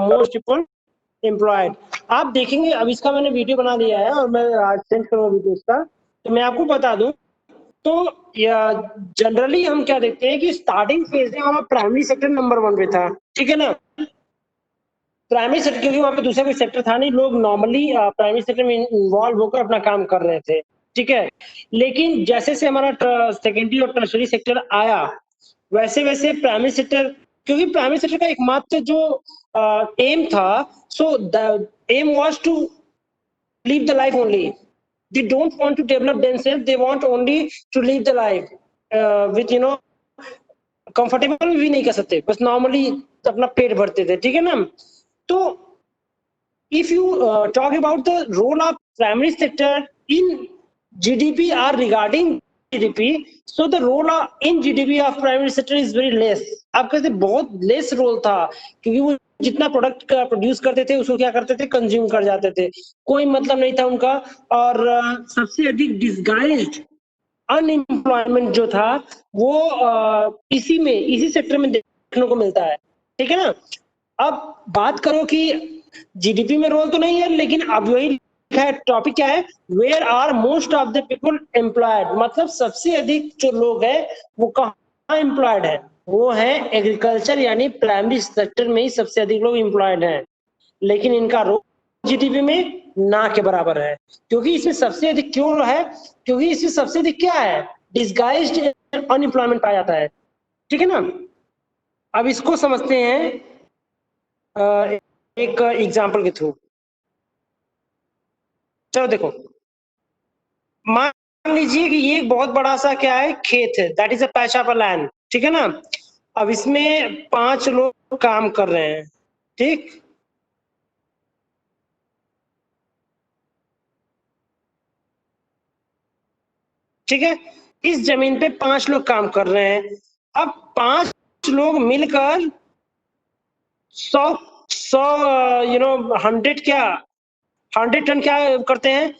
Most people employed. आप देखेंगे, अब इसका मैंने वीडियो बना दिया है और मैं आज सेंड करूंगा वीडियो इसका। तो मैं आपको बता दूं, तो जनरली हम क्या देखते हैं कि स्टार्टिंग फेज में हमारा प्राइमरी सेक्टर नंबर 1 पे था, ठीक है ना। प्राइमरी सेक्टर, क्योंकि वहां पे दूसरा कोई सेक्टर था नहीं, लोग नॉर्मली प्राइमरी सेक्टर में इन्वॉल्व होकर अपना काम कर रहे थे, ठीक है। लेकिन जैसे से हमारा सेकेंडरी और टर्शरी सेक्टर आया, वैसे वैसे प्राइमरी सेक्टर, क्योंकि प्राइमरी सेक्टर का एकमात्र जो एम था, so the aim was to live the life only. They don't want to develop themselves, they want only to live the life with comfortable भी नहीं कर सकते, बस नॉर्मली अपना पेट भरते थे, ठीक है ना। तो if you talk about the role of primary sector in GDP or regarding GDP, so the role in GDP of primary sector is very less. आप कहते बहुत लेस रोल था, क्योंकि वो जितना प्रोडक्ट प्रोड्यूस करते थे उसको क्या करते थे, कंज्यूम कर जाते थे, कोई मतलब नहीं था उनका। और सबसे अधिक डिसगाइज्ड अनएम्प्लॉयमेंट जो था वो इसी सेक्टर में देखने को मिलता है, ठीक है ना। अब बात करो कि जीडीपी में रोल तो नहीं है, लेकिन अब वही लिखा है, टॉपिक क्या है, where are most of the people employed, मतलब सबसे अधिक जो लोग हैं वो कहाँ एम्प्लॉयड है, वो है एग्रीकल्चर, यानी प्राइमरी सेक्टर में ही सबसे अधिक लोग एम्प्लॉयड हैं। लेकिन इनका रोल जीडीपी में ना के बराबर है, क्योंकि इसमें सबसे अधिक क्यों है, क्योंकि इसमें सबसे अधिक क्या है, डिसगाइज्ड अनएम्प्लॉयमेंट पाया जाता है, ठीक है ना। अब इसको समझते हैं एक एग्जांपल के थ्रू। चलो देखो, मान लीजिए कि ये एक बहुत बड़ा सा क्या है, खेत है, that is a patch of a land, ठीक है ना। अब इसमें 5 लोग काम कर रहे हैं, ठीक। ठीक है, इस जमीन पे 5 लोग काम कर रहे हैं। अब 5 लोग मिलकर 100 100 क्या 100 टन क्या करते हैं,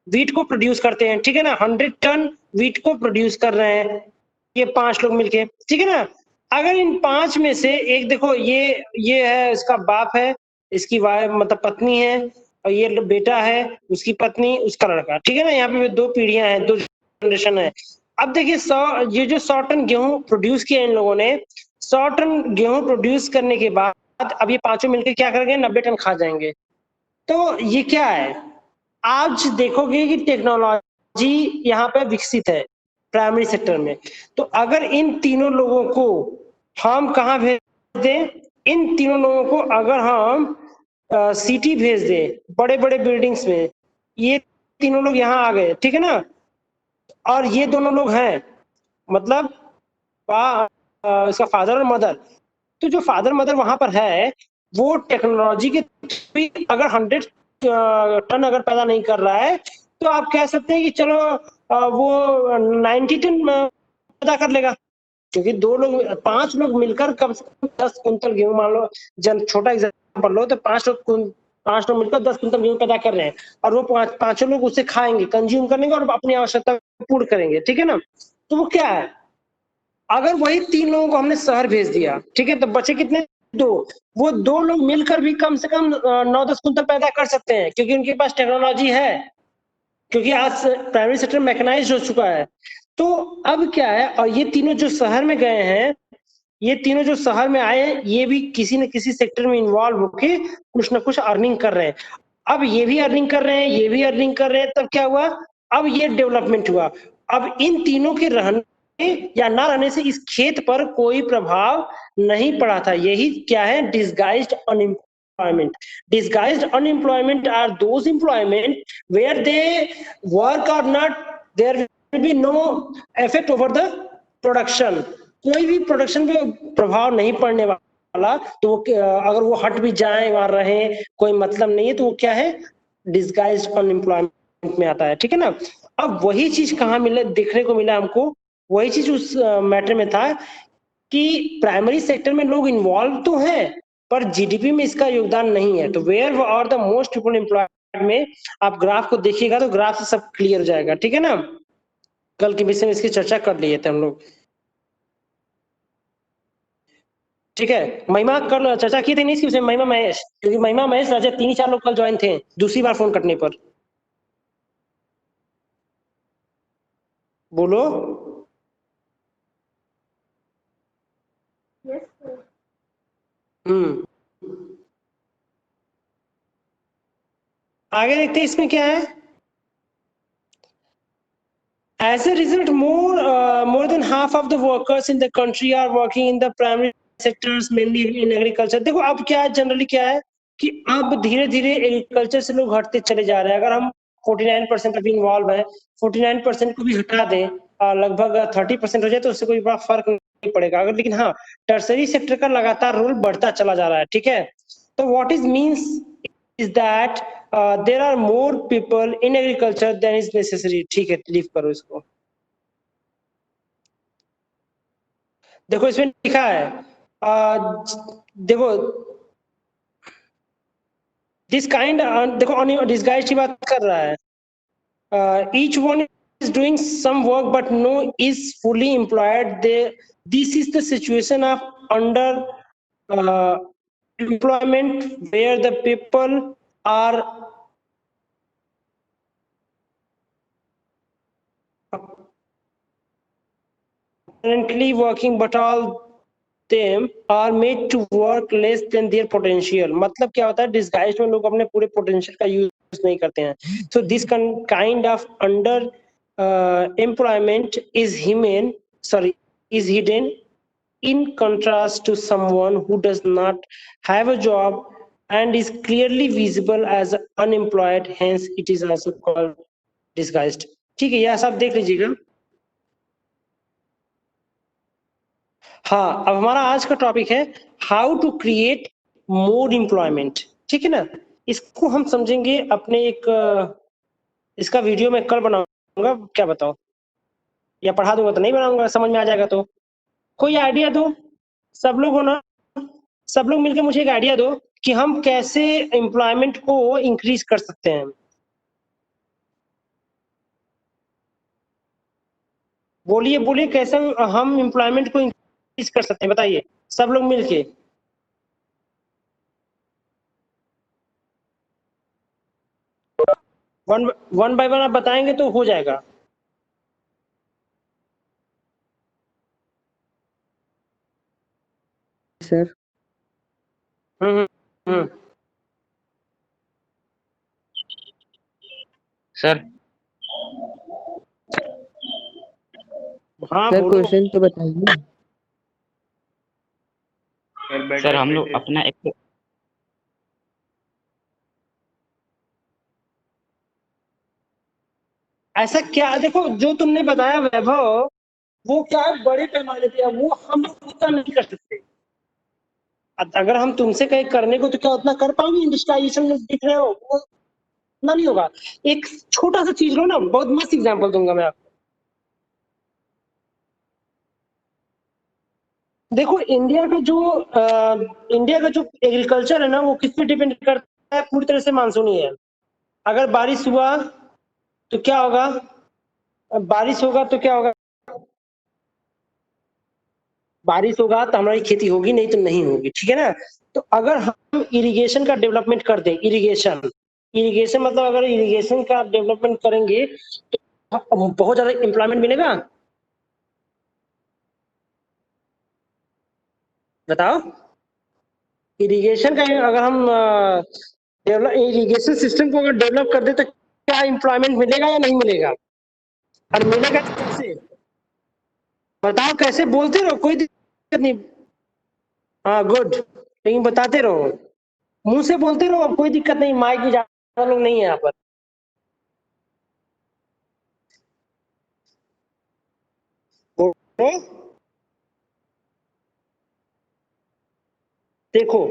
वीट को प्रोड्यूस करते हैं, ठीक है ना। 100 टन वीट को प्रोड्यूस कर रहे हैं ये 5 लोग मिलके, ठीक है ना। अगर इन 5 में से एक, देखो ये है, इसका बाप है, इसकी वाइफ मतलब पत्नी है, और ये बेटा है, उसकी पत्नी, उसका लड़का, ठीक है ना। यहाँ पे 2 पीढ़ियां हैं, 2 जनरेशन है। अब देखिए 100 जो 100 टन गेहूं प्रोड्यूस किया इन लोगों ने, 100 टन गेहूं प्रोड्यूस करने के बाद अब ये पांचों मिलकर क्या करेंगे, 90 टन खा जाएंगे। तो ये क्या है, आज देखोगे कि टेक्नोलॉजी यहाँ पे विकसित है प्राइमरी सेक्टर में। तो अगर इन तीनों लोगों को हम कहाँ भेज दें, इन तीनों लोगों को अगर हम सिटी भेज दें, बड़े बड़े बिल्डिंग्स में, ये तीनों लोग यहाँ आ गए, ठीक है ना। और ये दोनों लोग हैं, मतलब इसका फादर और मदर। तो जो फादर मदर वहां पर है, वो टेक्नोलॉजी के अगर 100 टन अगर पैदा नहीं कर रहा है, तो आप कह सकते हैं कि चलो वो 90 टन पैदा कर लेगा, क्योंकि 5 लोग मिलकर कम से कम 10 कुंतल गेहूं, मान लो छोटा एग्जाम्पल लो, तो 5 लोग मिलकर 10 कुंतल गेहूं पैदा कर रहे हैं, और वो पांचों लोग उसे खाएंगे, कंज्यूम करेंगे और अपनी आवश्यकता पूर्ण करेंगे, ठीक है ना। तो वो क्या है, अगर वही 3 लोगों को हमने शहर भेज दिया, ठीक है, तो बचे कितने, 2। वो 2 लोग मिलकर भी कम से कम 9-10 कुंतल पैदा कर सकते हैं, क्योंकि उनके पास टेक्नोलॉजी है, क्योंकि आज प्राइमरी सेक्टर मैकेनाइज्ड हो चुका है। तो अब क्या है, और ये तीनों जो शहर में गए हैं, ये तीनों जो शहर में आए हैं, ये भी किसी न किसी सेक्टर में इन्वॉल्व होके कुछ ना कुछ अर्निंग कर रहे हैं। अब ये भी अर्निंग कर रहे हैं, ये भी अर्निंग कर रहे हैं, तब क्या हुआ, अब ये डेवलपमेंट हुआ। अब इन तीनों के रहने या ना रहने से इस खेत पर कोई प्रभाव नहीं पड़ा था। यही क्या है, disguised unemployment. Disguised unemployment are those employment where they work or not, there will be no effect over the production. कोई भी प्रोडक्शन पे प्रभाव नहीं पड़ने वाला, तो वो अगर वो हट भी जाए वहां रहे, कोई मतलब नहीं है, तो वो क्या है, डिसगाइज्ड अनएम्प्लॉयमेंट में आता है, ठीक है ना। अब वही चीज कहाँ मिला, देखने को मिला हमको, वही चीज उस मैटर में था कि प्राइमरी सेक्टर में लोग इन्वॉल्व तो हैं, पर जीडीपी में इसका योगदान नहीं है। तो where are the most people employed में आप ग्राफ को देखिएगा, तो ग्राफ से सब क्लियर हो जाएगा, ठीक है ना। कल के विषय में इसकी चर्चा कर लिए थे हम लोग। ठीक है, महिमा कल चर्चा की थी नहीं इसकी, महिमा महेश, क्योंकि महिमा महेश रजत 3 ही 4 लोग कल ज्वाइन थे दूसरी बार फोन कटने पर। बोलो। हम्म, आगे देखते हैं इसमें क्या है। As a result, more than half of the workers in the country are working in the primary sectors, mainly in agriculture. देखो अब क्या है, जनरली क्या है कि अब धीरे धीरे एग्रीकल्चर से लोग हटते चले जा रहे हैं। अगर हम 49% अभी इन्वॉल्व है, 49% को भी हटा दें और लगभग 30% हो जाए तो उससे कोई बड़ा फर्क नहीं पड़ेगा। अगर लेकिन हाँ, टर्सरी सेक्टर का लगातार रोल बढ़ता चला जा रहा है। ठीक है, तो what is means is that there are more people in agriculture than is necessary. ठीक है, लीव करो इसको। देखो इसमें लिखा है, देखो दिस काइंड, देखो डिस्गाइज की बात कर रहा है। Each one is doing some work but no is fully employed. They this is the situation of under employment where the people are currently working but all them are made to work less than their potential। मतलब क्या होता है, disguise में लोग अपने पूरे potential का use नहीं करते हैं। so this kind of under employment is hidden in contrast to someone who does not have a job and is clearly visible as unemployed, hence it is also called disguised। ठीक है, यह सब देख लीजिएगा। हाँ, अब हमारा आज का टॉपिक है how to create more employment. ठीक है ना, इसको हम समझेंगे अपने एक इसका वीडियो मैं कल बनाऊंगा, क्या बताओ, या पढ़ा दूंगा तो नहीं बनाऊंगा, समझ में आ जाएगा तो। कोई आइडिया दो, सब लोग हो ना, सब लोग मिलकर मुझे एक आइडिया दो कि हम कैसे एम्प्लॉयमेंट को इंक्रीज कर सकते हैं। बोलिए बोलिए, कैसे हम एम्प्लॉयमेंट को इंक्रीज कर सकते हैं, बताइए सब लोग मिलके। वन बाय वन आप बताएंगे तो हो जाएगा। सर। हम्म हम्म सर हाँ सर बोलो। क्वेश्चन तो बताइए। सर हम लोग अपना एक ऐसा क्या, देखो जो तुमने बताया वैभव, वो क्या है बड़े पैमाने पे है, वो हम लोग उतना नहीं कर सकते। अगर हम तुमसे कहीं करने को तो क्या उतना कर पाओगे, इंडस्ट्रियलाइजेशन में दिख रहे हो वो उतना नहीं होगा। एक छोटा सा चीज लो ना, बहुत मस्त एग्जांपल दूंगा मैं आपको। देखो इंडिया का जो एग्रीकल्चर है ना, वो किस पे डिपेंड करता है, पूरी तरह से मानसूनी है। अगर बारिश हुआ तो क्या होगा, बारिश होगा तो क्या होगा, बारिश होगा तो हमारी खेती होगी, नहीं तो नहीं होगी। ठीक है ना, तो अगर हम इरिगेशन का डेवलपमेंट कर दें, इरिगेशन इरिगेशन मतलब अगर इरिगेशन का डेवलपमेंट करेंगे तो बहुत ज्यादा एम्प्लॉयमेंट मिलेगा। बताओ, इरिगेशन का अगर हम डेवलप इरिगेशन सिस्टम को अगर डेवलप कर दे तो क्या एम्प्लॉयमेंट मिलेगा या नहीं मिलेगा, और मिलेगा तो कैसे, बताओ कैसे, बोलते रहो कोई दिक्कत नहीं। हाँ गुड, लेकिन बताते रहो, मुंह से बोलते रहो, कोई दिक्कत नहीं, माइक में ज्यादा लोग नहीं है यहाँ पर। देखो,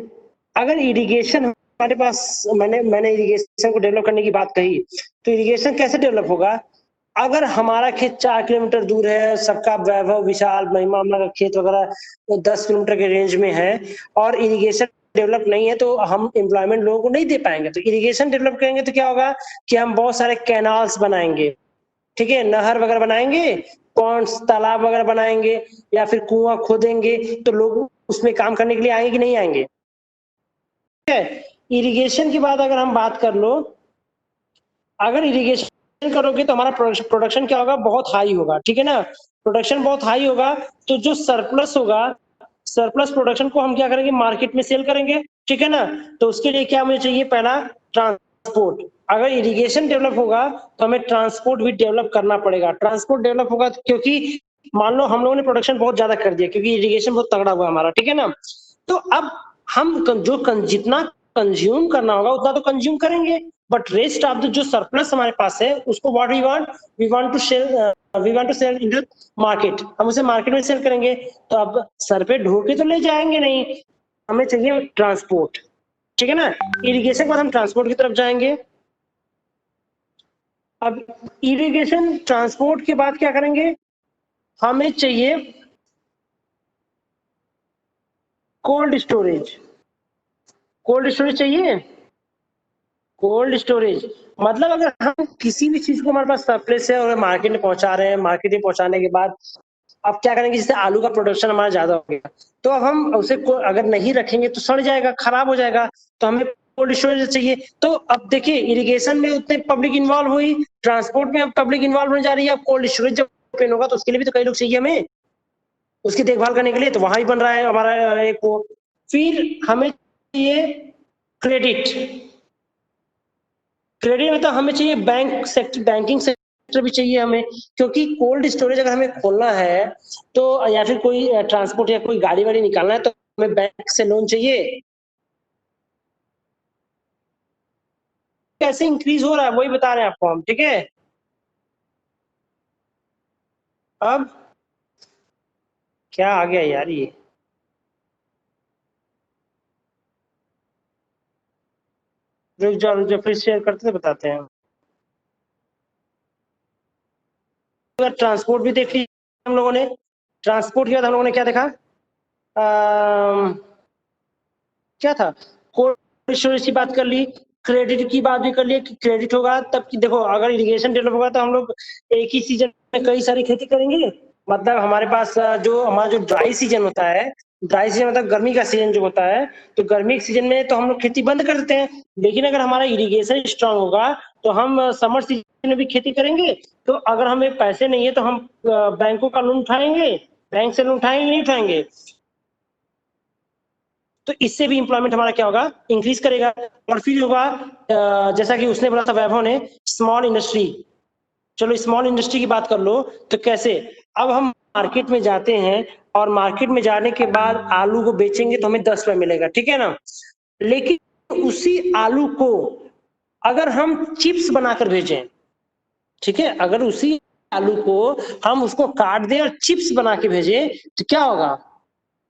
अगर इरिगेशन हमारे पास, मैंने इरिगेशन को डेवलप करने की बात कही, तो इरिगेशन कैसे डेवलप होगा, अगर हमारा खेत 4 किलोमीटर दूर है, सबका वैभव विशाल महिमा का खेत वगैरह तो 10 किलोमीटर के रेंज में है, और इरिगेशन डेवलप नहीं है, तो हम एम्प्लॉयमेंट लोगों को नहीं दे पाएंगे। तो इरिगेशन डेवलप करेंगे तो क्या होगा कि हम बहुत सारे कैनाल्स बनाएंगे, ठीक है, नहर वगैरह बनाएंगे, पॉन्ड्स तालाब वगैरह बनाएंगे, या फिर कुआं खोदेंगे, तो लोग उसमें काम करने के लिए आएंगे कि नहीं आएंगे? ठीक है, इरिगेशन के बाद अगर हम बात कर लो, अगर इरिगेशन करोगे तो हमारा प्रोडक्शन क्या होगा, बहुत हाई होगा, ठीक है ना। प्रोडक्शन बहुत हाई होगा तो जो सरप्लस होगा, सरप्लस प्रोडक्शन को हम क्या करेंगे, मार्केट में सेल करेंगे, ठीक है ना। तो उसके लिए क्या मुझे चाहिए, पहला ट्रांसपोर्ट। अगर इरिगेशन डेवलप होगा तो हमें ट्रांसपोर्ट भी डेवलप करना पड़ेगा। ट्रांसपोर्ट डेवलप होगा क्योंकि मान लो हम लोगों ने प्रोडक्शन बहुत ज्यादा कर दिया क्योंकि इरिगेशन बहुत तगड़ा हुआ हमारा, ठीक है ना। तो अब हम जितना कंज्यूम करना होगा उतना तो कंज्यूम करेंगे, बट रेस्ट ऑफ द जो सरप्लस हमारे पास है उसको what we want to sell in the market, हम उसे मार्केट में सेल करेंगे। तो अब सर पे ढो के तो ले जाएंगे नहीं, हमें चाहिए ट्रांसपोर्ट, ठीक है ना। इरिगेशन के बाद हम ट्रांसपोर्ट की तरफ जाएंगे। अब इरिगेशन ट्रांसपोर्ट के बाद क्या करेंगे, हमें चाहिए कोल्ड स्टोरेज। कोल्ड स्टोरेज चाहिए, कोल्ड स्टोरेज मतलब अगर हम किसी भी चीज को हमारे पास सरप्लस है और मार्केट में पहुंचा रहे हैं, मार्केट में पहुंचाने के बाद अब क्या करेंगे, जैसे आलू का प्रोडक्शन हमारा ज्यादा हो गया तो अब हम उसे अगर नहीं रखेंगे तो सड़ जाएगा, खराब हो जाएगा, तो हमें कोल्ड स्टोरेज चाहिए। तो अब देखिए इरिगेशन में उतने पब्लिक इन्वॉल्व हुई, ट्रांसपोर्ट में अब पब्लिक इन्वॉल्व होने जा रही है, अब कोल्ड स्टोरेज जब ओपन होगा तो उसके लिए भी तो कई लोग चाहिए हमें, उसकी देखभाल करने के लिए, तो वहां ही बन रहा है हमारा एक वो। फिर हमें चाहिए क्रेडिट। क्रेडिट मतलब हमें चाहिए बैंक सेक्टर, बैंकिंग सेक्टर भी चाहिए हमें, क्योंकि कोल्ड स्टोरेज अगर हमें खोलना है तो या फिर कोई ट्रांसपोर्ट या कोई गाड़ी वाड़ी निकालना है तो हमें बैंक से लोन चाहिए। कैसे इंक्रीज हो रहा है वही बता रहे हैं आपको हम, ठीक है। अब क्या आ गया यार ये, रुक जाओ फिर शेयर करते तो बताते हैं। ट्रांसपोर्ट भी देख लिया हम लोगों ने, ट्रांसपोर्ट के बाद हम लोगों ने क्या देखा, क्या था, कोल्ड स्टोरेज की बात कर ली, क्रेडिट की बात भी कर ली कि क्रेडिट होगा तब कि देखो अगर इरिगेशन डेवलप होगा तो हम लोग एक ही सीजन में कई सारी खेती करेंगे। मतलब हमारे पास जो हमारा जो ड्राई सीजन होता है, ड्राई सीजन मतलब गर्मी का सीजन जो होता है, तो गर्मी के सीजन में तो हम लोग खेती बंद कर देते हैं, लेकिन अगर हमारा इरिगेशन स्ट्रांग होगा तो हम समर सीजन में भी खेती करेंगे। तो अगर हमें पैसे नहीं है तो हम बैंकों का लोन उठाएंगे, बैंक से लोन उठाएंगे नहीं उठाएंगे, तो इससे भी इंप्लॉयमेंट हमारा क्या होगा, इंक्रीज करेगा। और फिर होगा जैसा कि उसने बोला था वैभव ने, स्मॉल इंडस्ट्री। चलो स्मॉल इंडस्ट्री की बात कर लो, तो कैसे, अब हम मार्केट में जाते हैं और मार्केट में जाने के बाद आलू को बेचेंगे तो हमें 10 रुपए मिलेगा, ठीक है ना। लेकिन उसी आलू को अगर हम चिप्स बनाकर भेजें, ठीक है, अगर उसी आलू को हम उसको काट दें और चिप्स बना के भेजें तो क्या होगा,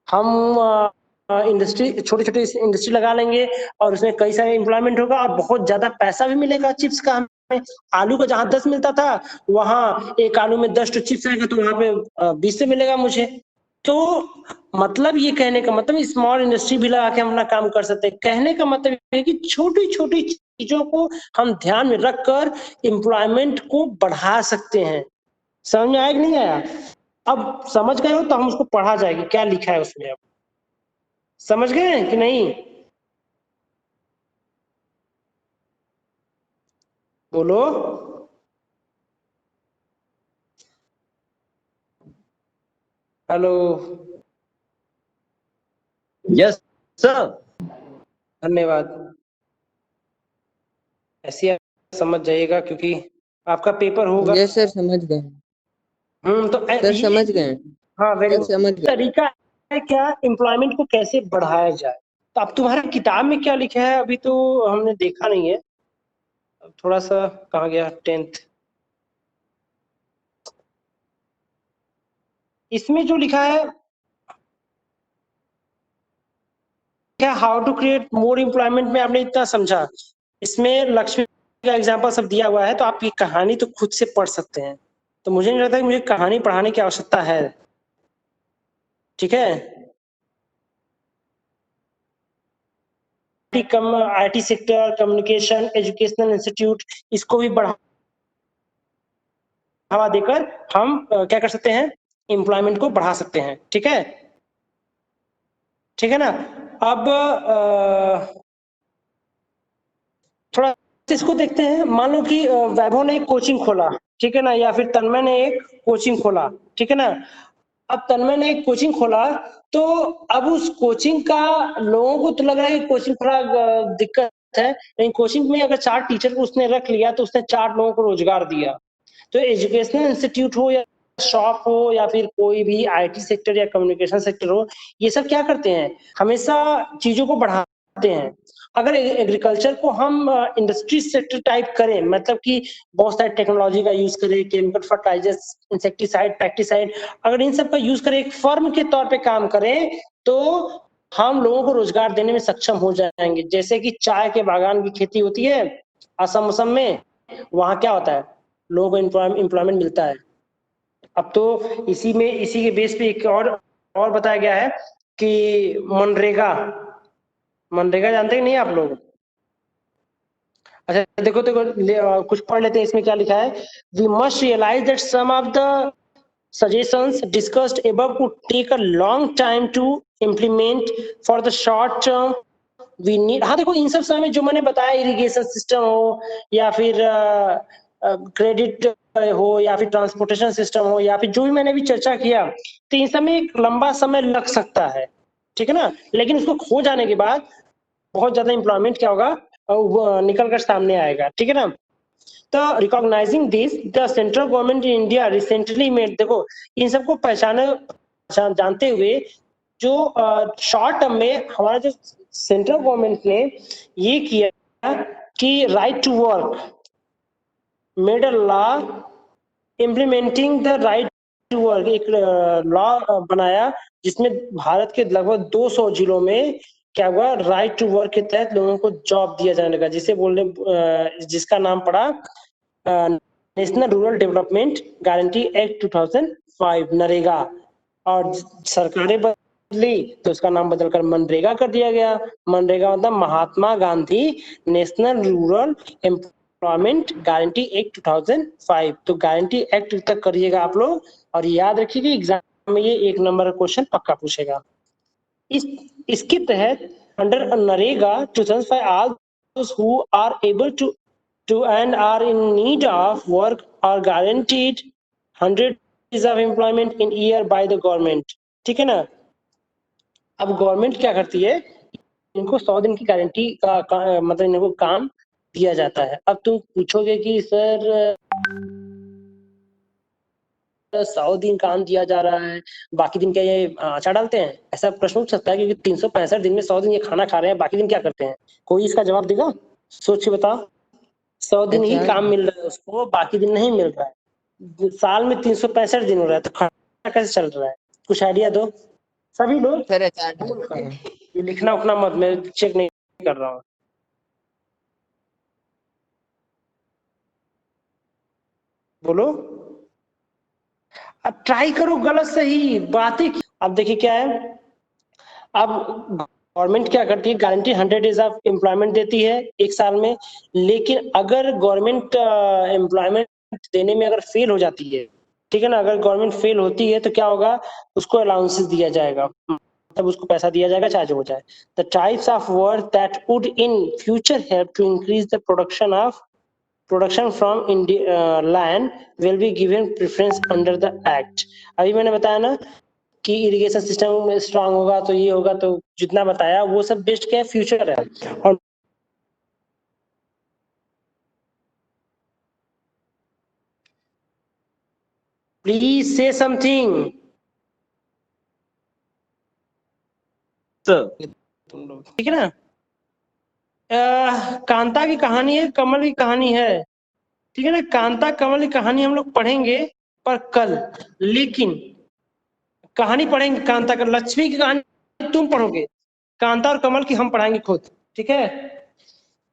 हम इंडस्ट्री छोटी छोटी इंडस्ट्री लगा लेंगे और उसमें कई सारे एम्प्लॉयमेंट होगा और बहुत ज्यादा पैसा भी मिलेगा चिप्स का हमें। आलू का जहां 10 मिलता था वहां एक आलू में 10 चिप्स आएगा तो वहां पे 20 से मिलेगा मुझे। तो मतलब ये कहने का मतलब स्मॉल इंडस्ट्री भी लगा के हम अपना काम कर सकते हैं। कहने का मतलब ये है कि छोटी छोटी चीजों को हम ध्यान में रखकर एम्प्लॉयमेंट को बढ़ा सकते हैं। समझ में आया कि नहीं आया? अब समझ गए हो तो हम उसको पढ़ा जाएगी क्या लिखा है उसमें, अब समझ गए कि नहीं? बोलो। हेलो। Yes sir. धन्यवाद। ऐसे आप समझ जाइएगा क्योंकि आपका पेपर होगा। यस सर, समझ गए। तो सर ये, समझ गए। हाँ वेरी सर गुड। समझ गए। तरीका है क्या एम्प्लॉयमेंट को कैसे बढ़ाया जाए। तो अब तुम्हारे किताब में क्या लिखा है अभी तो हमने देखा नहीं है, अब थोड़ा सा कहाँ गया 10th, इसमें जो लिखा है क्या, how to create more employment में आपने इतना समझा, इसमें लक्ष्मी का एग्जांपल सब दिया हुआ है तो आप ये कहानी तो खुद से पढ़ सकते हैं। तो मुझे नहीं लगता कि मुझे कहानी पढ़ाने की आवश्यकता है, ठीक है। कम IT sector, communication, educational institute, इसको भी बढ़ावा देकर हम क्या कर सकते हैं, एम्प्लॉयमेंट को बढ़ा सकते हैं, ठीक है। ठीक है ना। अब थोड़ा इसको देखते हैं। मान लो कि वैभव ने एक कोचिंग खोला, ठीक है ना, या फिर तन्मय ने एक कोचिंग खोला, ठीक है ना। अब तन्मय ने एक कोचिंग खोला, तो अब उस कोचिंग का लोगों को तो लग रहा है कि कोचिंग थोड़ा दिक्कत है, लेकिन कोचिंग में अगर 4 टीचर को उसने रख लिया तो उसने 4 लोगों को रोजगार दिया। तो एजुकेशनल इंस्टीट्यूट हो या शॉप हो या फिर कोई भी आईटी सेक्टर या कम्युनिकेशन सेक्टर हो, ये सब क्या करते हैं, हमेशा चीजों को बढ़ाते हैं। अगर एग्रीकल्चर को हम इंडस्ट्री सेक्टर टाइप करें, मतलब कि बहुत सारी टेक्नोलॉजी का यूज करें, केमिकल फर्टिलाइजर्स, इंसेक्टिसाइड, पेस्टिसाइड, अगर इन सब का यूज करें, एक फर्म के तौर पे काम करें, तो हम लोगों को रोजगार देने में सक्षम हो जाएंगे। जैसे कि चाय के बागान की खेती होती है असम असम में, वहां क्या होता है, लोगों को एम्प्लॉयमेंट मिलता है। अब तो इसी के बेस पे एक और बताया गया है कि मनरेगा, मनरेगा जानते हैं नहीं आप लोग? अच्छा देखो देखो कुछ पढ़ लेते हैं, इसमें क्या लिखा है। We must realise that some of the suggestions discussed above could take a long time to implement for the short term we need। हाँ देखो, इन सब समय जो मैंने बताया, इरिगेशन सिस्टम हो या फिर क्रेडिट हो या फिर ट्रांसपोर्टेशन सिस्टम हो या फिर जो भी मैंने भी चर्चा किया, तो इन सब में एक लंबा समय लग सकता है, ठीक है ना। लेकिन उसको खो जाने के बाद बहुत ज्यादा एम्प्लॉयमेंट क्या होगा, निकल कर सामने आएगा, ठीक है ना। तो recognising this the central government in India recently made, देखो इन सबको जानते हुए जो शॉर्ट टर्म में हमारा जो सेंट्रल गवर्नमेंट ने ये किया कि right to work made a law implementing the right to work, एक लॉ बनाया जिसमें भारत के लगभग 200 जिलों में क्या हुआ, राइट टू वर्क के तहत लोगों को जॉब दिया जाने लगा, जिसे बोलने जिसका नाम पड़ा national rural development guarantee act 2005 NREGA. और सरकारें बदली तो उसका नाम बदलकर मनरेगा कर दिया गया। मनरेगा मतलब Mahatma Gandhi national rural employment guarantee act 2005। तो गारंटी एक्ट तक करिएगा आप लोग, और याद रखिए कि एग्जाम में ये 1 नंबर का क्वेश्चन पक्का पूछेगा। इसके तहत under NREGA 2005 all those who are able to and are in need of work are guaranteed 100 days of employment in year by the government, ठीक है ना। अब गवर्नमेंट क्या करती है, इनको 100 दिन की गारंटी का मतलब इनको काम दिया जाता है। अब तुम पूछोगे कि सर 100 दिन काम दिया जा रहा है, बाकी दिन क्या ये अचार डालते हैं, ऐसा प्रश्न उठ सकता है, क्योंकि 365 दिन में 100 दिन ये खाना खा रहे हैं, बाकी दिन क्या करते हैं? कोई इसका जवाब देगा? सोच के बताओ। 100 दिन ही काम मिल रहा है उसको, बाकी दिन नहीं मिल रहा है। साल में 365 दिन हो रहा है, तो खाना कैसे चल रहा है? कुछ आइडिया दो सभी लोग। सर अचार डालते हैं। ये लिखना उखना मत, मैं चेक नहीं कर रहा हूँ। बोलो, अब ट्राई करो, गलत सही बातें। अब देखिए क्या है, अब गवर्नमेंट क्या करती है, गारंटी 100 डेज ऑफ एम्प्लॉयमेंट देती है 1 साल में। लेकिन अगर गवर्नमेंट एम्प्लॉयमेंट देने में अगर फेल हो जाती है, ठीक है ना, अगर गवर्नमेंट फेल होती है तो क्या होगा, उसको अलाउंसेस दिया जाएगा, तब उसको पैसा दिया जाएगा चाहे जो हो जाए। The types of work that would in future help to increase the production from land will be given preference under the act. अभी मैंने बताया ना कि इरिगेशन सिस्टम स्ट्रांग होगा तो ये होगा, तो जितना बताया वो सब बेस्ट क्या है, फ्यूचर है। और प्लीज से समथिंग सर तुम लोग, ठीक है ना। कांता की कहानी है, कमल की कहानी है, ठीक है ना। कांता कमल की कहानी हम लोग पढ़ेंगे पर कल, लेकिन कहानी पढ़ेंगे कांता का, लक्ष्मी की कहानी तुम पढ़ोगे, कांता और कमल की हम पढ़ाएंगे खुद, ठीक है।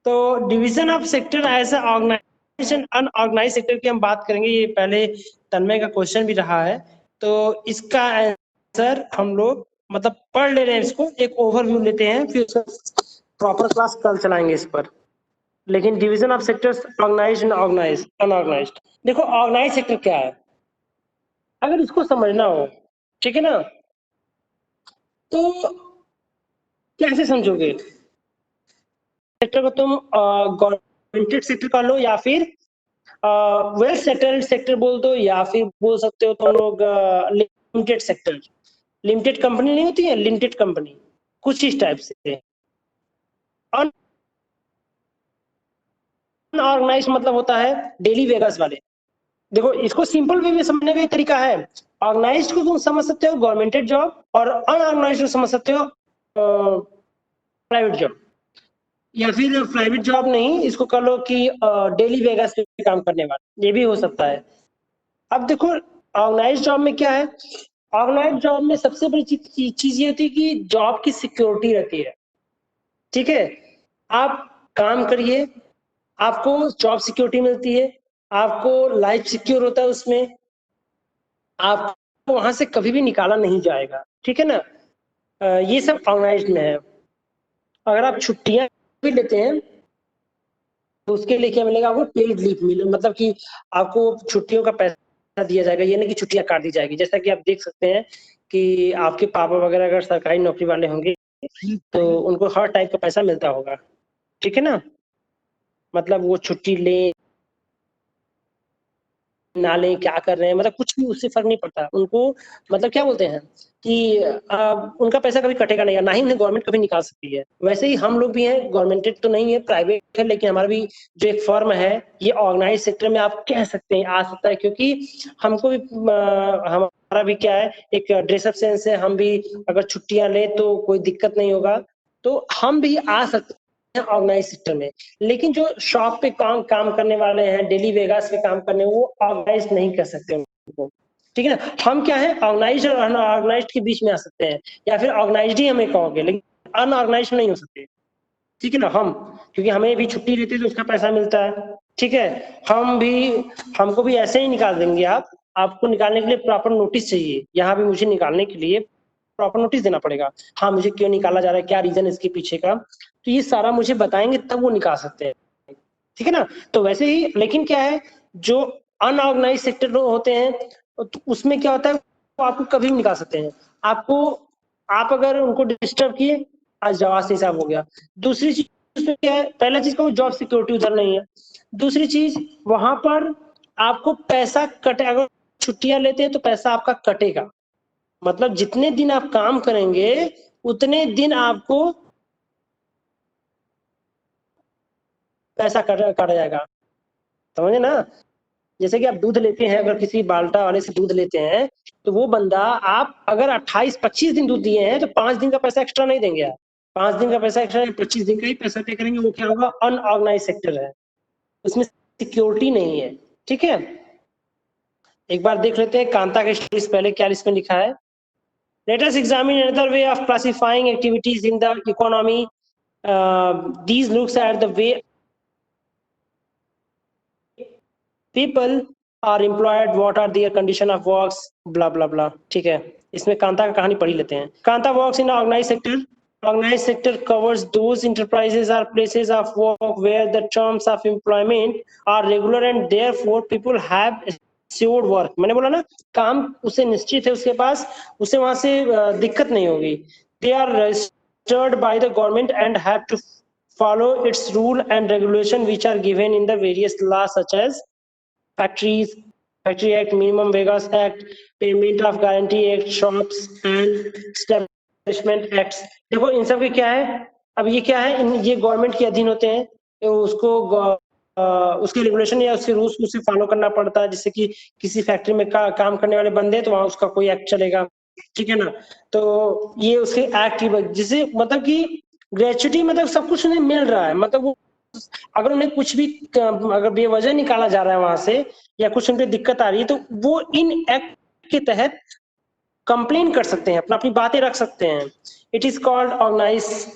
तो division of sector as organisation unorganised sector की हम बात करेंगे, ये पहले तन्मय का क्वेश्चन भी रहा है। तो इसका आंसर हम लोग मतलब पढ़ ले रहे हैं, इसको एक ओवरव्यू लेते हैं, फिर प्रॉपर क्लास कल चलाएंगे इस पर। लेकिन division of sectors organised and organised unorganised, देखो ऑर्गेनाइज सेक्टर क्या है, अगर इसको समझना हो, ठीक है ना, तो कैसे समझोगे? सेक्टर को तुम गवर्नमेंटेड सेक्टर कर लो या फिर वेल सेटल्ड सेक्टर बोल दो या फिर बोल सकते हो तुम लोग लिमिटेड सेक्टर। लिमिटेड कंपनी नहीं होती है, लिमिटेड कंपनी कुछ इस टाइप से। अनऑर्गेनाइज्ड मतलब होता है डेली वेगर्स वाले। देखो इसको सिंपल वे में समझने का एक तरीका है। ऑर्गेनाइज्ड को तुम समझ सकते हो गवर्नमेंटेड जॉब और अनऑर्गेनाइज्ड को समझ सकते हो प्राइवेट जॉब, या फिर प्राइवेट जॉब नहीं, इसको कर लो कि डेली वेगस पे काम करने वाला, ये भी हो सकता है। अब देखो ऑर्गेनाइज्ड जॉब में क्या है, ऑर्गेनाइज्ड जॉब में सबसे बड़ी चीज ये होती है कि जॉब की सिक्योरिटी रहती है। ठीक है, आप काम करिए, आपको जॉब सिक्योरिटी मिलती है, आपको लाइफ सिक्योर होता है उसमें, आपको वहां से कभी भी निकाला नहीं जाएगा। ठीक है ना, ये सब ऑर्गेनाइज्ड में है। अगर आप छुट्टियां भी लेते हैं तो उसके लिए क्या मिलेगा आपको, पेड लीव मिले, मतलब कि आपको छुट्टियों का पैसा दिया जाएगा, ये नहीं कि छुट्टियां काट दी जाएगी। जैसा कि आप देख सकते हैं कि आपके पापा वगैरह अगर सरकारी नौकरी वाले होंगे तो उनको हर टाइप का पैसा मिलता होगा। ठीक है ना, मतलब वो छुट्टी ले ना लें, क्या कर रहे हैं, मतलब कुछ भी उससे फर्क नहीं पड़ता उनको। मतलब क्या बोलते हैं कि उनका पैसा कभी कटेगा नहीं, ना ही उन्हें गवर्नमेंट कभी निकाल सकती है। वैसे ही हम लोग भी हैं, गवर्नमेंटेड तो नहीं है, प्राइवेट है, लेकिन हमारा भी जो एक फर्म है ये ऑर्गेनाइज सेक्टर में आप कह सकते हैं आ सकता है, क्योंकि हमको भी हमारा भी क्या है, एक ड्रेसअप सेंस है, हम भी अगर छुट्टियां लें तो कोई दिक्कत नहीं होगा, तो हम भी आ सकते हैं ऑर्गेनाइज सेक्टर में। लेकिन जो शॉप पे काम करने वाले हैं, डेली वेगास पे काम करने, वो ऑर्गेनाइज नहीं कर सकते उनको। ठीक है ना, हम क्या है ऑर्गेनाइज और अनऑर्गेनाइज के बीच में आ सकते हैं, या फिर ऑर्गेनाइज ही हमें कहोगे, लेकिन अनऑर्गेनाइज नहीं हो सकते। ठीक है ना, हम क्योंकि हमें भी छुट्टी रहती है तो उसका पैसा मिलता है। ठीक है, हम भी, हमको भी ऐसे ही निकाल देंगे आप, आपको निकालने के लिए प्रॉपर नोटिस चाहिए, यहाँ भी मुझे निकालने के लिए प्रॉपर नोटिस देना पड़ेगा। हाँ, मुझे क्यों निकाला जा रहा है, क्या रीजन है इसके पीछे का, तो ये सारा मुझे बताएंगे तब वो निकाल सकते हैं। ठीक है ना, तो वैसे ही, लेकिन क्या है, जो अनऑर्गेनाइज सेक्टर होते हैं तो उसमें क्या होता है, वो आपको कभी भी निकाल सकते हैं। आपको, आप अगर उनको डिस्टर्ब किए, आज जवाब से हिसाब हो गया। दूसरी चीज उसमें क्या है, पहला चीज को जॉब सिक्योरिटी उधर नहीं है। दूसरी चीज वहां पर आपको पैसा कटे, अगर छुट्टियां लेते हैं तो पैसा आपका कटेगा, मतलब जितने दिन आप काम करेंगे उतने दिन आपको पैसा काटा जाएगा। समझे ना, जैसे कि आप दूध लेते हैं, अगर किसी बाल्टा वाले से दूध लेते हैं तो वो बंदा, आप अगर 28-25 दिन दूध दिए हैं तो 5 दिन का पैसा एक्स्ट्रा नहीं देंगे आप, 5 दिन का पैसा एक्स्ट्रा, 25 दिन का ही पैसा पे करेंगे। वो क्या होगा, अनऑर्गेनाइज सेक्टर है, उसमें सिक्योरिटी नहीं है। ठीक है, एक बार देख लेते हैं कांता के स्टोरीज, पहले क्या इसमें लिखा है। Let us examine another way of classifying activities in the economy, these looks at the way people are employed, what are their condition of works, blah blah blah। ठीक है, इसमें कांता का कहानी पढ़ ही लेते हैं। Kanta works in organized sector। Organized sector covers those enterprises or places of work where the terms of employment are regular and therefore people have assured work। मैंने बोला ना, काम उसे निश्चित है उसके पास, उसे वहां से दिक्कत नहीं होगी। They are registered by the government and have to follow its rule and regulation which are given in the various laws such as factories, factory act, minimum wages act, payment of guarantee act, shops and establishment acts। देखो इन सब के क्या है, अब ये क्या है, ये गवर्नमेंट के अधीन होते हैं, तो उसको उसके रेगुलेशन या उसके रूल्स उसे फॉलो करना पड़ता है। जैसे कि किसी फैक्ट्री में काम करने वाले बंदे, तो वहां उसका कोई एक्ट चलेगा। ठीक है ना, तो ये उसके एक्ट की जिसे, मतलब कि ग्रेचुटी, मतलब सब कुछ उन्हें मिल रहा है, मतलब वो अगर उन्हें कुछ भी अगर बेवजह निकाला जा रहा है वहां से, या कुछ उनपे दिक्कत आ रही है, तो वो इन एक्ट के तहत कंप्लेन कर सकते हैं, अपना अपनी बातें रख सकते हैं। It is called organised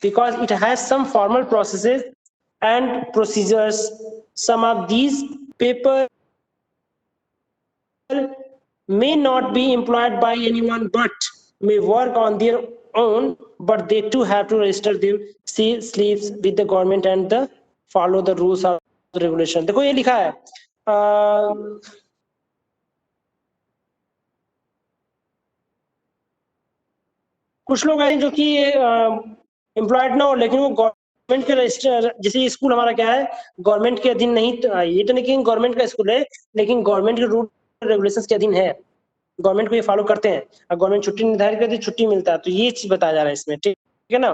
because it has some formal processes and procedures. Some of these paper may not be employed by anyone but may work on their own, but they too have to register their sleeves with the government and the follow the rules of the regulation। देखो ये लिखा है, कुछ लोग ऐसे जो कि employed ना हो लेकिन वो गवर्नमेंट के रजिस्टर, जैसे स्कूल हमारा क्या है गवर्नमेंट के अधीन नहीं, ये तो नहीं कि गवर्नमेंट का स्कूल है लेकिन गवर्नमेंट के रूल रेगुलेशंस के अधीन है, गवर्नमेंट को ये फॉलो करते हैं। अगर गवर्नमेंट छुट्टी निर्धारित करती है छुट्टी मिलता है, तो ये चीज बताया जा रहा है इसमें, ठीक है ना।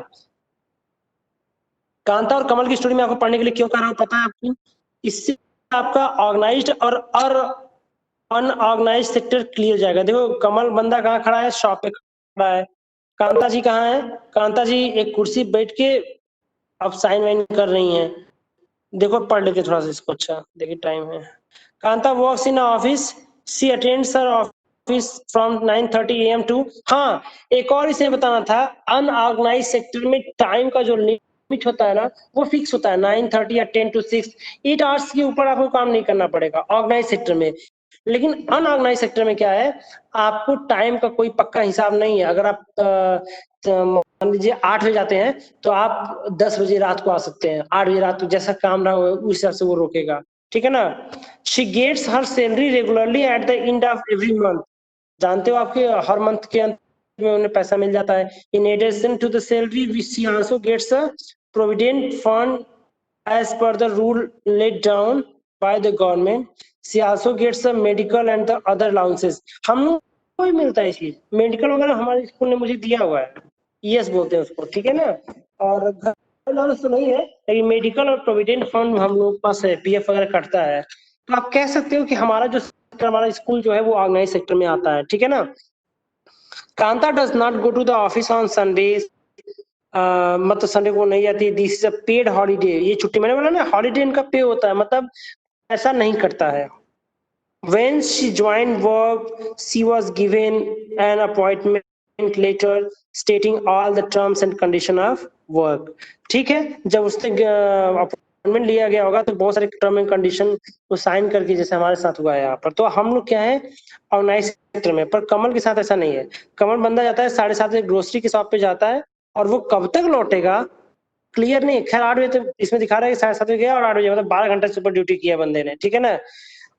कांता और कमल की स्टोरी में आपको पढ़ने के लिए क्यों कह रहा हूँ पता है आपको, इससे आपका ऑर्गेनाइज्ड और अनऑर्गेनाइज्ड सेक्टर क्लियर जाएगा। देखो कमल बंदा कहाँ खड़ा है, शॉप पे खड़ा है। कांता जी कहाँ है, कांता जी एक कुर्सी बैठ के अब साइन वाइन कर रही हैं। देखो पढ़ लेते थोड़ा सा इसको, अच्छा देखिए टाइम है। Kanta works in office, she attends her office from 9:30 AM to, हाँ एक और इसे बताना था, अनऑर्गेनाइज सेक्टर में टाइम का जो लिमिट होता है ना वो फिक्स होता है 9:30 या 10 to 6, 8 आवर्स के ऊपर आपको काम नहीं करना पड़ेगा ऑर्गेनाइज सेक्टर में। लेकिन अनऑर्गेनाइज सेक्टर में क्या है, आपको टाइम का कोई पक्का हिसाब नहीं है। अगर आप मान लीजिए 8 बजे जाते हैं तो आप 10 बजे रात को आ सकते हैं, 8 बजे रात को जैसा काम रहा उस हिसाब से वो रोकेगा, ठीक है ना। She gets her salary regularly at the end of every month, जानते हो आपके हर मंथ के अंत में उन्हें पैसा मिल जाता है। In addition to the salary she also gets a provident fund as per the rule laid down by the government. She also gets the medical and the other allowances. हम लोग को भी मिलता है चीज, मेडिकल वगैरह हमारे स्कूल ने मुझे दिया हुआ है, ईएस बोलते हैं उसको, ठीक है ना। और घर allowance तो नहीं है लेकिन मेडिकल और प्रोविडेंट फंड हम लोग के पास है, पीएफ वगैरह कटता है। तो आप कह सकते हो कि हमारा जो सेक्टर, हमारा स्कूल जो है वो ऑर्गेनाइज सेक्टर में आता है, ठीक है ना। Kanta does not go to the office on Sundays, मतलब संडे को नहीं आती। This is a paid holiday, ये छुट्टी मैंने बोला ना हॉलीडे इनका पे होता है, मतलब ऐसा नहीं करता है। When she joined work, she was given an appointment letter stating all the terms and condition of work. ठीक है, जब उसने अपॉइंटमेंट लिया गया होगा तो बहुत सारे टर्म एंड कंडीशन को साइन करके, जैसे हमारे साथ हुआ है यहाँ पर। तो हम लोग क्या है ऑर्गेनाइज सेक्टर में, पर कमल के साथ ऐसा नहीं है। कमल बंदा जाता है 7:30 बजे ग्रोसरी की शॉप पे जाता है और वो कब तक लौटेगा क्लियर नहीं। खैर 8 बजे तो इसमें दिखा रहा है कि 7:30 बजे गया और 8 बजे, मतलब 12 घंटा सुपर ड्यूटी किया बंदे ने, ठीक है ना।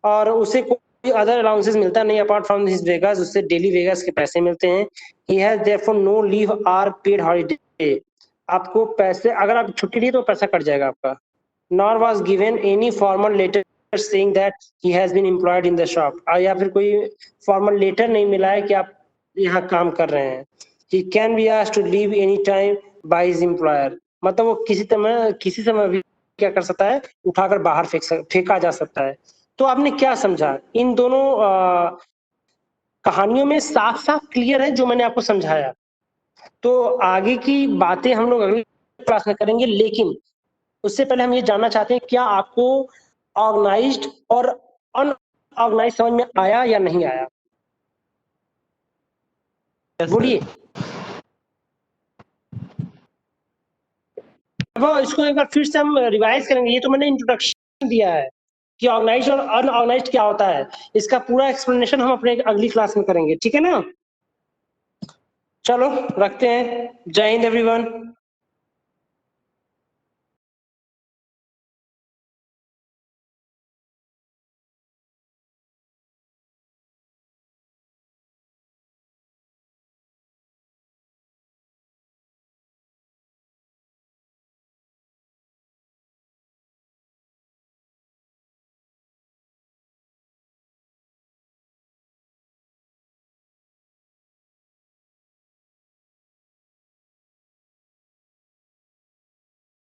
और उसे कोई अदर अलाउंसेस मिलता नहीं अपार्ट फ्रॉम हिज वेगास, उससे डेली वेगास के पैसे मिलते हैं। He has therefore no leave or paid holiday, आपको पैसे अगर आप छुट्टी ली तो पैसा कट जाएगा आपका। Nor was given any formal letter saying that he has been employed in the shop, या फिर कोई फॉर्मल लेटर नहीं मिला है कि आप यहाँ काम कर रहे हैं। He can be asked to leave any time by his employer, मतलब वो किसी समय भी क्या कर सकता है, उठाकर बाहर फेंका जा सकता है। तो आपने क्या समझा इन दोनों कहानियों में, साफ साफ क्लियर है जो मैंने आपको समझाया। तो आगे की बातें हम लोग अगली क्लास में करेंगे, लेकिन उससे पहले हम ये जानना चाहते हैं क्या आपको ऑर्गेनाइज्ड और अनऑर्गेनाइज्ड समझ में आया या नहीं आया, बोलिए। अब इसको एक बार फिर से हम रिवाइज करेंगे। ये तो मैंने इंट्रोडक्शन दिया है कि ऑर्गेनाइज्ड और अनऑर्गेनाइज्ड क्या होता है, इसका पूरा एक्सप्लेनेशन हम अपने अगली क्लास में करेंगे, ठीक है ना। चलो रखते हैं, जय हिंद एवरीवन।